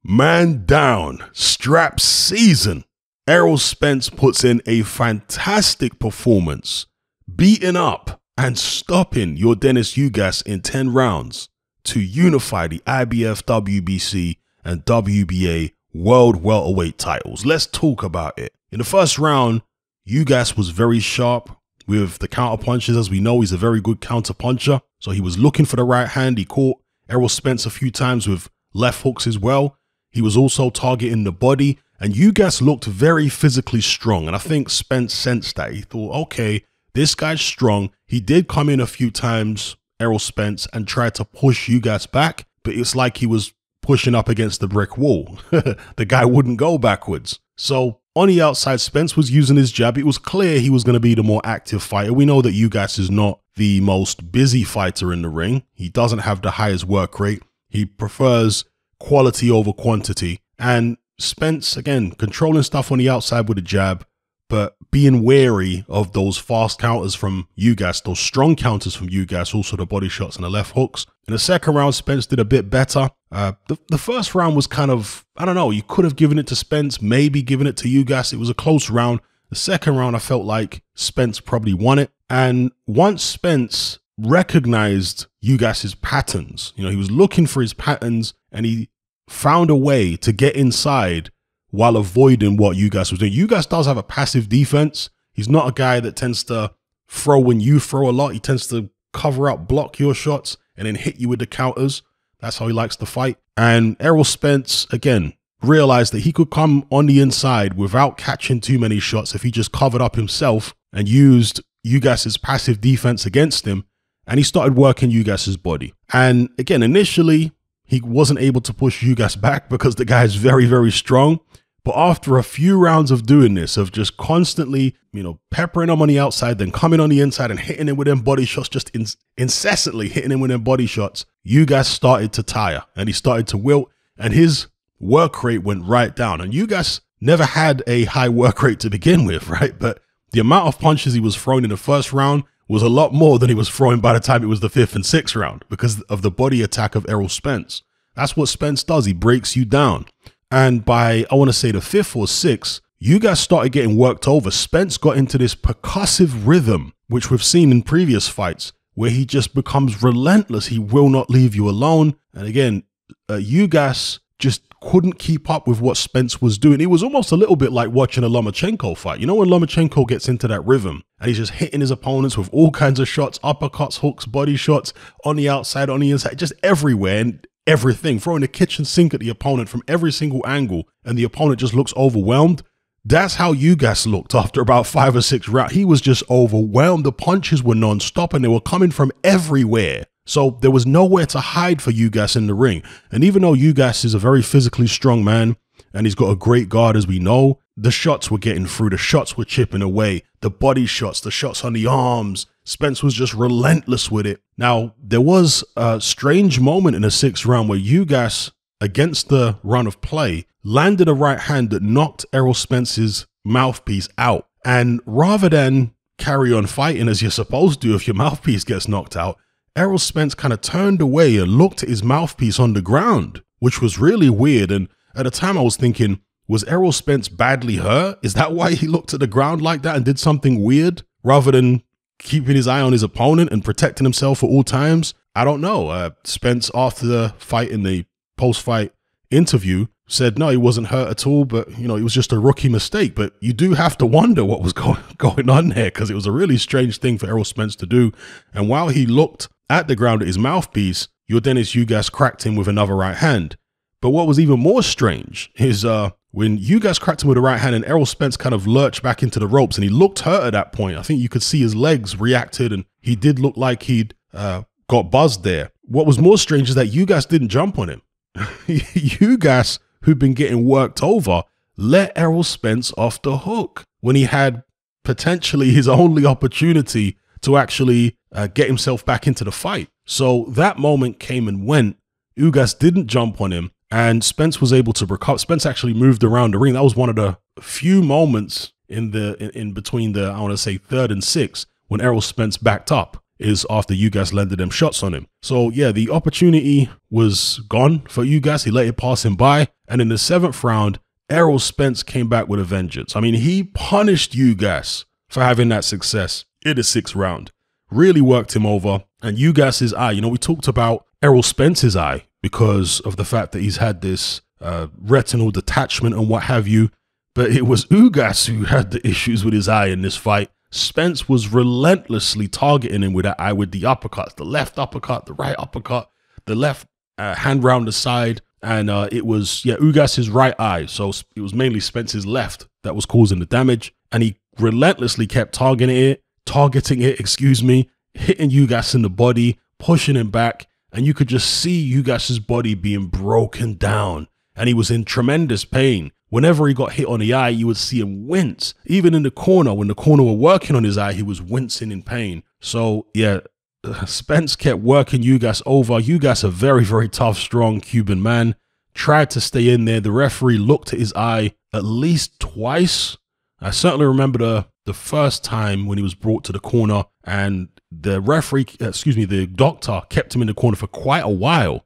Man down, strap season. Errol Spence puts in a fantastic performance, beating up and stopping your Dennis Ugas in 10 rounds to unify the IBF, WBC, and WBA World Welterweight titles. Let's talk about it. In the first round, Ugas was very sharp with the counter punches. As we know, he's a very good counter puncher. So he was looking for the right hand. He caught Errol Spence a few times with left hooks as well. He was also targeting the body, and Ugas looked very physically strong. And I think Spence sensed that. He thought, okay, this guy's strong. He did come in a few times, Errol Spence, and tried to push Ugas back, but it's like he was pushing up against the brick wall. The guy wouldn't go backwards. So on the outside, Spence was using his jab. It was clear he was going to be the more active fighter. We know that Ugas is not the most busy fighter in the ring. He doesn't have the highest work rate. He prefers quality over quantity. And Spence, again, controlling stuff on the outside with a jab, but being wary of those fast counters from Ugas, those strong counters from Ugas, also the body shots and the left hooks. In the second round, Spence did a bit better. The first round was kind of, I don't know, you could have given it to Spence, maybe given it to Ugas. It was a close round. The second round, I felt like Spence probably won it. And once Spence recognized Ugas's patterns, you know, he was looking for his patterns and he found a way to get inside while avoiding what Ugas was doing. Ugas does have a passive defense. He's not a guy that tends to throw when you throw a lot. He tends to cover up, block your shots, and then hit you with the counters. That's how he likes to fight. And Errol Spence, again, realized that he could come on the inside without catching too many shots if he just covered up himself and used Ugas's passive defense against him. And he started working Ugas's body. And again, initially, he wasn't able to push Ugas back because the guy is very, very strong. But after a few rounds of doing this, of just constantly, you know, peppering him on the outside, then coming on the inside and hitting him with them body shots, just incessantly hitting him with them body shots, Ugas started to tire and he started to wilt and his work rate went right down. And Ugas never had a high work rate to begin with, right? But the amount of punches he was throwing in the first round was a lot more than he was throwing by the time it was the 5th and 6th round because of the body attack of Errol Spence. That's what Spence does. He breaks you down. And by, I want to say the 5th or 6th, Ugas started getting worked over. Spence got into this percussive rhythm, which we've seen in previous fights, where he just becomes relentless. He will not leave you alone. And again, Ugas just couldn't keep up with what Spence was doing. It was almost a little bit like watching a Lomachenko fight. You know, when Lomachenko gets into that rhythm and he's just hitting his opponents with all kinds of shots, uppercuts, hooks, body shots, on the outside, on the inside, just everywhere and everything, throwing the kitchen sink at the opponent from every single angle, and the opponent just looks overwhelmed. That's how Ugas looked after about 5 or 6 rounds. He was just overwhelmed. The punches were non-stop and they were coming from everywhere. So there was nowhere to hide for Ugas in the ring. And even though Ugas is a very physically strong man and he's got a great guard, as we know, the shots were getting through. The shots were chipping away. The body shots, the shots on the arms. Spence was just relentless with it. Now, there was a strange moment in the 6th round where Ugas, against the run of play, landed a right hand that knocked Errol Spence's mouthpiece out. And rather than carry on fighting as you're supposed to if your mouthpiece gets knocked out, Errol Spence kind of turned away and looked at his mouthpiece on the ground, which was really weird. And at the time I was thinking, was Errol Spence badly hurt? Is that why he looked at the ground like that and did something weird rather than keeping his eye on his opponent and protecting himself at all times? I don't know. Spence, after the fight, in the post-fight interview, said no, he wasn't hurt at all, but you know, it was just a rookie mistake. But you do have to wonder what was going on there, because it was a really strange thing for Errol Spence to do. And while he looked at the ground at his mouthpiece, your Dennis Ugas cracked him with another right hand. But what was even more strange is when Ugas cracked him with a right hand and Errol Spence kind of lurched back into the ropes and he looked hurt at that point. I think you could see his legs reacted and he did look like he'd got buzzed there. What was more strange is that Ugas didn't jump on him. Ugas, who'd been getting worked over, let Errol Spence off the hook when he had potentially his only opportunity to actually get himself back into the fight. So that moment came and went. Ugas didn't jump on him and Spence was able to recover. Spence actually moved around the ring. That was one of the few moments in between the, I want to say, 3rd and 6th when Errol Spence backed up. is after Ugas landed them shots on him. So yeah, the opportunity was gone for Ugas. He let it pass him by. And in the 7th round, Errol Spence came back with a vengeance. I mean, he punished Ugas for having that success in the 6th round. Really worked him over. And Ugas's eye, we talked about Errol Spence's eye because of the fact that he's had this retinal detachment and what have you. But it was Ugas who had the issues with his eye in this fight. Spence was relentlessly targeting him with that eye, with the uppercuts, the left uppercut, the right uppercut, the left hand round the side. And it was, Ugas's right eye. So it was mainly Spence's left that was causing the damage. And he relentlessly kept targeting it, hitting Ugas in the body, pushing him back. And you could just see Ugas's body being broken down. And he was in tremendous pain. Whenever he got hit on the eye, you would see him wince. Even in the corner, when the corner were working on his eye, he was wincing in pain. So, yeah, Spence kept working Ugas over. Ugas, a very, very tough, strong Cuban man, tried to stay in there. The referee looked at his eye at least twice. I certainly remember the first time when he was brought to the corner, and the the doctor kept him in the corner for quite a while,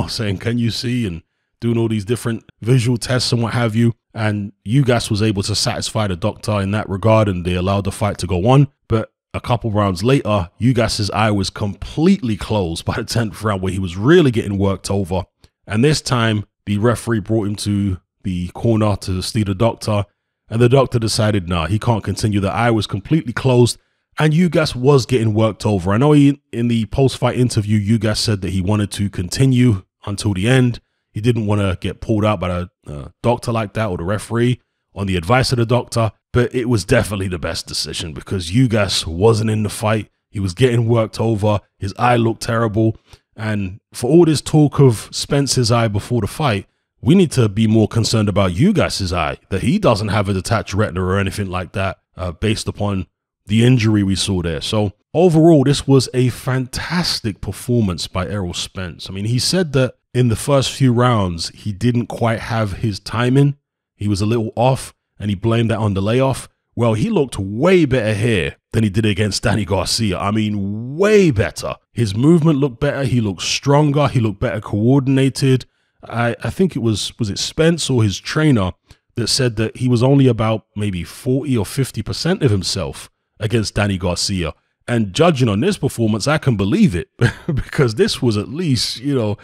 saying, "Can you see?" and doing all these different visual tests and what have you. And Ugas was able to satisfy the doctor in that regard, and they allowed the fight to go on. But a couple rounds later, Ugas's eye was completely closed by the 10th round, where he was really getting worked over. And this time, the referee brought him to the corner to see the doctor, and the doctor decided, nah, he can't continue. The eye was completely closed, and Ugas was getting worked over. I know in the post-fight interview, Ugas said that he wanted to continue until the end. He didn't want to get pulled out by a doctor like that, or the referee, on the advice of the doctor. But it was definitely the best decision because Ugas wasn't in the fight. He was getting worked over. His eye looked terrible. And for all this talk of Spence's eye before the fight, we need to be more concerned about Ugas's eye, that he doesn't have a detached retina or anything like that based upon the injury we saw there. So overall, this was a fantastic performance by Errol Spence. I mean, he said that in the first few rounds, he didn't quite have his timing. He was a little off, and he blamed that on the layoff. Well, he looked way better here than he did against Danny Garcia. I mean, way better. His movement looked better. He looked stronger. He looked better coordinated. I think it was it Spence or his trainer that said that he was only about maybe 40 or 50% of himself against Danny Garcia. And judging on this performance, I can believe it because this was at least, 50,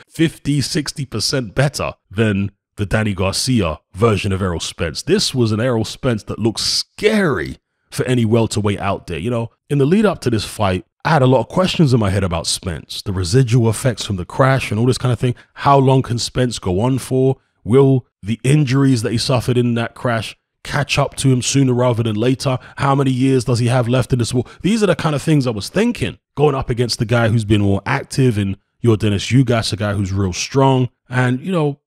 60% better than the Danny Garcia version of Errol Spence. This was an Errol Spence that looked scary for any welterweight out there. In the lead up to this fight, I had a lot of questions in my head about Spence, the residual effects from the crash and all this kind of thing. How long can Spence go on for? Will the injuries that he suffered in that crash catch up to him sooner rather than later? How many years does he have left in this war? These are the kind of things I was thinking, going up against the guy who's been more active in Dennis Ugas, a guy who's real strong. And,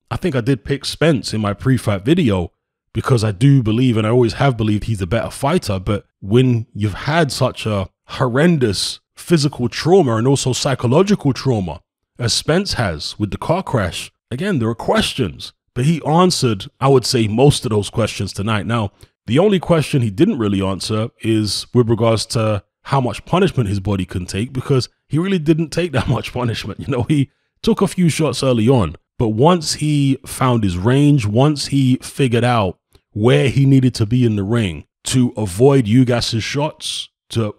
I think I did pick Spence in my pre-fight video because I do believe, and I always have believed, he's a better fighter. But when you've had such a horrendous physical trauma and also psychological trauma as Spence has with the car crash, again, there are questions. But he answered, I would say, most of those questions tonight. Now, the only question he didn't really answer is with regards to how much punishment his body can take, because he really didn't take that much punishment. He took a few shots early on, but once he found his range, once he figured out where he needed to be in the ring to avoid Ugas's shots,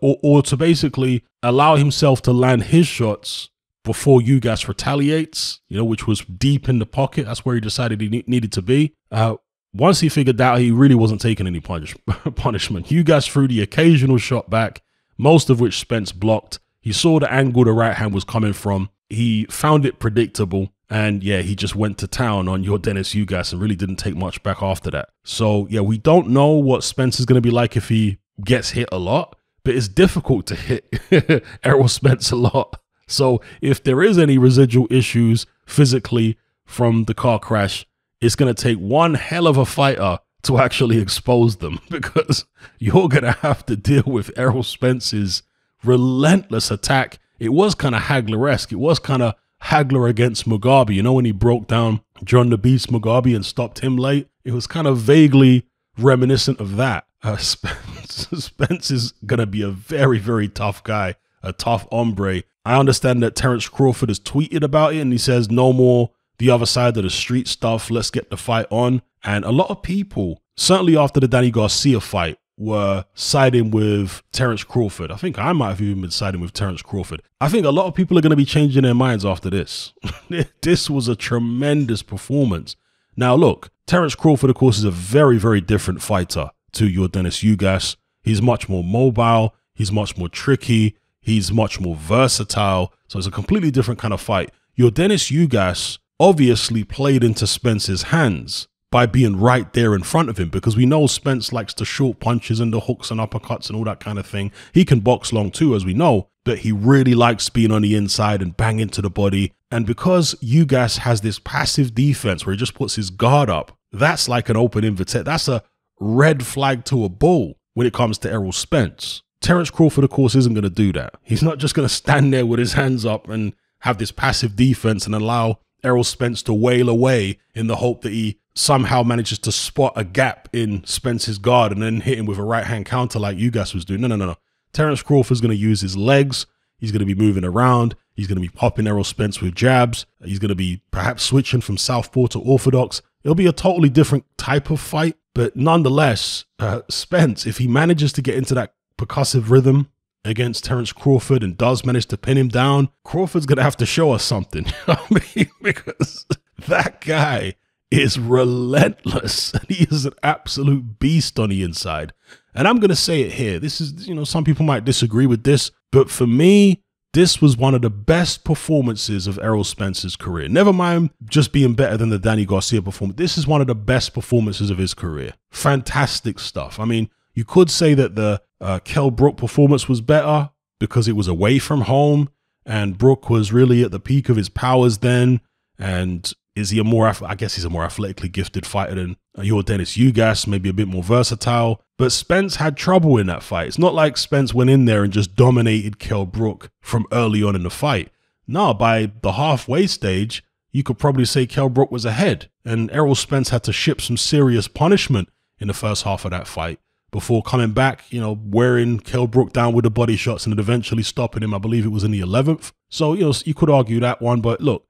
or to basically allow himself to land his shots before Ugas retaliates, which was deep in the pocket. That's where he decided he needed to be. Once he figured out, he really wasn't taking any punishment. Ugas threw the occasional shot back, most of which Spence blocked. He saw the angle the right hand was coming from. He found it predictable. And yeah, he just went to town on Dennis Ugas and really didn't take much back after that. So yeah, we don't know what Spence is going to be like if he gets hit a lot, but it's difficult to hit Errol Spence a lot. So if there is any residual issues physically from the car crash, it's going to take one hell of a fighter to actually expose them, because you're going to have to deal with Errol Spence's relentless attack. It was kind of Hagler-esque. It was kind of Hagler against Mugabe. When he broke down John the Beast Mugabe and stopped him late, it was kind of vaguely reminiscent of that. Spence is going to be a very, very tough guy. a tough hombre. I understand that Terence Crawford has tweeted about it and he says no more the other side of the street stuff. Let's get the fight on. And a lot of people, certainly after the Danny Garcia fight, were siding with Terence Crawford. I think I might have even been siding with Terence Crawford. I think a lot of people are going to be changing their minds after this. This was a tremendous performance. Now, look, Terence Crawford, of course, is a very, very different fighter to your Dennis Ugas. He's much more mobile. He's much more tricky. He's much more versatile. So it's a completely different kind of fight. Your Dennis Ugas obviously played into Spence's hands by being right there in front of him, because we know Spence likes the short punches and the hooks and uppercuts and all that kind of thing. He can box long too, as we know, but he really likes being on the inside and bang into the body. And because Ugas has this passive defense where he just puts his guard up, that's like an open invitation. That's a red flag to a bull when it comes to Errol Spence. Terence Crawford, of course, isn't going to do that. He's not just going to stand there with his hands up and have this passive defense and allow Errol Spence to wail away in the hope that he somehow manages to spot a gap in Spence's guard and then hit him with a right-hand counter like Ugas was doing. No. Terence Crawford's going to use his legs. He's going to be moving around. He's going to be popping Errol Spence with jabs. He's going to be perhaps switching from southpaw to orthodox. It'll be a totally different type of fight. But nonetheless, Spence, if he manages to get into that percussive rhythm against Terence Crawford and does manage to pin him down, Crawford's going to have to show us something. Because that guy is relentless. He is an absolute beast on the inside. And I'm going to say it here. This is, some people might disagree with this, but for me, this was one of the best performances of Errol Spence's career. Never mind just being better than the Danny Garcia performance. This is one of the best performances of his career. Fantastic stuff. I mean, you could say that the Kell Brook performance was better because it was away from home and Brook was really at the peak of his powers then. And is he I guess he's a more athletically gifted fighter than your Dennis Ugas, maybe a bit more versatile. But Spence had trouble in that fight. It's not like Spence went in there and just dominated Kell Brook from early on in the fight. No, by the halfway stage, you could probably say Kell Brook was ahead. And Errol Spence had to ship some serious punishment in the first half of that fight before coming back, wearing Kell Brook down with the body shots and then eventually stopping him. I believe it was in the 11th. So, you could argue that one. But look,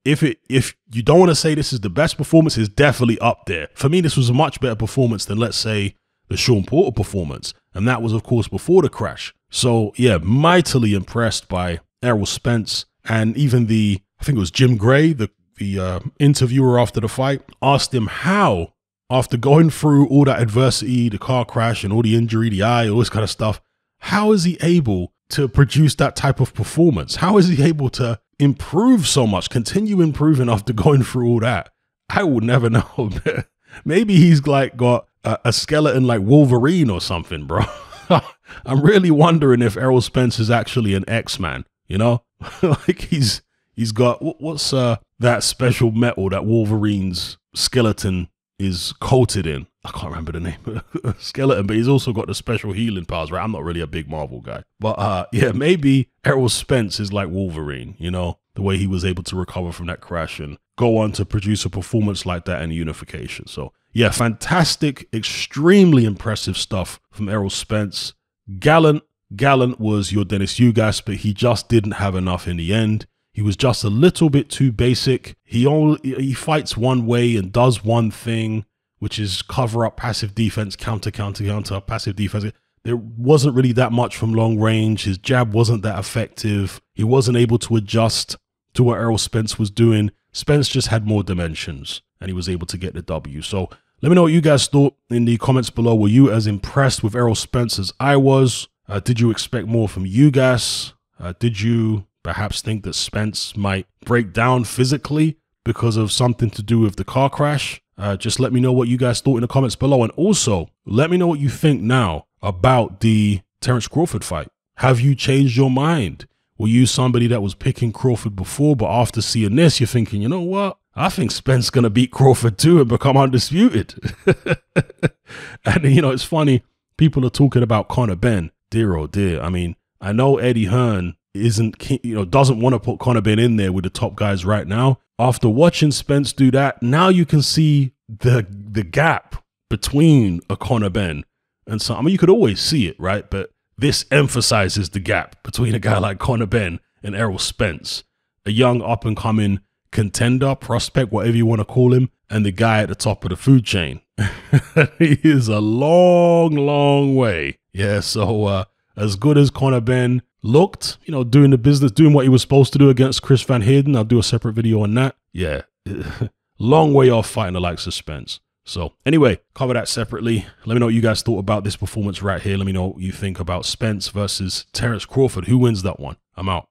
if you don't want to say this is the best performance, it's definitely up there. For me, this was a much better performance than, let's say, the Sean Porter performance. And that was, of course, before the crash. So, yeah, mightily impressed by Errol Spence. And even I think it was Jim Gray, the interviewer after the fight, asked him how, after going through all that adversity, the car crash and all the injury, the eye, all this kind of stuff, how is he able to produce that type of performance? How is he able to improve so much, continue improving after going through all that? I will never know. Maybe he's like got a skeleton like Wolverine or something, bro. I'm really wondering if Errol Spence is actually an X-Man, like he's got, what's that special metal that Wolverine's skeleton is coated in? I can't remember the name of skeleton, but he's also got the special healing powers, right? I'm not really a big Marvel guy, but yeah, maybe Errol Spence is like Wolverine, the way he was able to recover from that crash and go on to produce a performance like that in unification. So yeah, fantastic, extremely impressive stuff from Errol Spence. Gallant was your Dennis Ugas, but he just didn't have enough in the end. He was just a little bit too basic. He fights one way and does one thing, which is cover up passive defense, counter, passive defense. There wasn't really that much from long range. His jab wasn't that effective. He wasn't able to adjust to what Errol Spence was doing. Spence just had more dimensions and he was able to get the W. So let me know what you guys thought in the comments below. Were you as impressed with Errol Spence as I was? Did you expect more from Ugas? Did you perhaps think that Spence might break down physically because of something to do with the car crash? Just let me know what you guys thought in the comments below. And also, let me know what you think now about the Terence Crawford fight. Have you changed your mind? Were you somebody that was picking Crawford before, but after seeing this, you're thinking, you know what? I think Spence going to beat Crawford too and become undisputed. And, it's funny. People are talking about Conor Benn. Dear, oh dear. I mean, I know Eddie Hearn doesn't want to put Conor Benn in there with the top guys right now. After watching Spence do that, now you can see the gap between a Conor Benn and some. I mean, you could always see it, right? But this emphasizes the gap between a guy like Conor Benn and Errol Spence, a young up-and-coming contender, prospect, whatever you want to call him, and the guy at the top of the food chain. He is a long, long way. Yeah, so as good as Conor Benn looked, you know, doing the business, doing what he was supposed to do against Chris Van Heerden, I'll do a separate video on that. Yeah, long way off fighting the likes of Spence. So anyway, cover that separately. Let me know what you guys thought about this performance right here. Let me know what you think about Spence versus Terence Crawford. Who wins that one? I'm out.